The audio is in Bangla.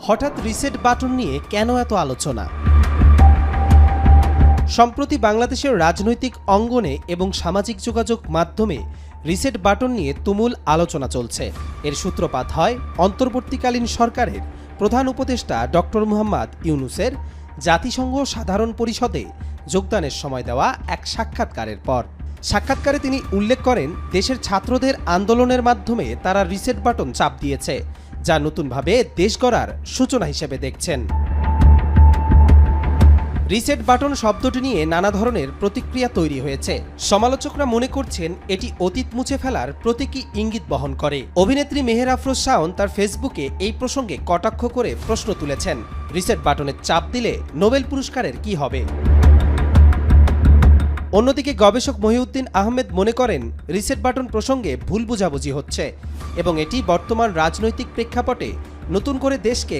হঠাৎ রিসেট বাটন নিয়ে কেন এত আলোচনা? সম্প্রতি বাংলাদেশের রাজনৈতিক অঙ্গনে এবং সামাজিক যোগাযোগ মাধ্যমে রিসেট বাটন নিয়ে তুমুল আলোচনা চলছে। এর সূত্রপাত হয় অন্তর্বর্তীকালীন সরকারের প্রধান উপদেষ্টা ডক্টর মুহাম্মদ ইউনূসের জাতিসংঘ সাধারণ পরিষদে যোগদানের সময় দেওয়া এক সাক্ষাৎকারের পর। সাক্ষাৎকারে তিনি উল্লেখ করেন, দেশের ছাত্রদের আন্দোলনের মাধ্যমে তারা রিসেট বাটন চাপ দিয়েছে, যা নতুনভাবে দেশ গড়ার সূচনা হিসেবে দেখছেন। রিসেট বাটন শব্দটি নিয়ে নানা ধরনের প্রতিক্রিয়া তৈরি হয়েছে। সমালোচকরা মনে করছেন এটি অতীত মুছে ফেলার প্রতীকী ইঙ্গিত বহন করে। অভিনেত্রী মেহের আফরোজ শাওন তার ফেসবুকে এই প্রসঙ্গে কটাক্ষ করে প্রশ্ন তুলেছেন, রিসেট বাটনের চাপ দিলে নোবেল পুরস্কারের কি হবে? অন্যদিকে গবেষক মহিউদ্দিন আহমেদ মনে করেন, রিসেট বাটন প্রসঙ্গে ভুল বোঝাবুঝি হচ্ছে এবং এটি বর্তমান রাজনৈতিক প্রেক্ষাপটে নতুন করে দেশকে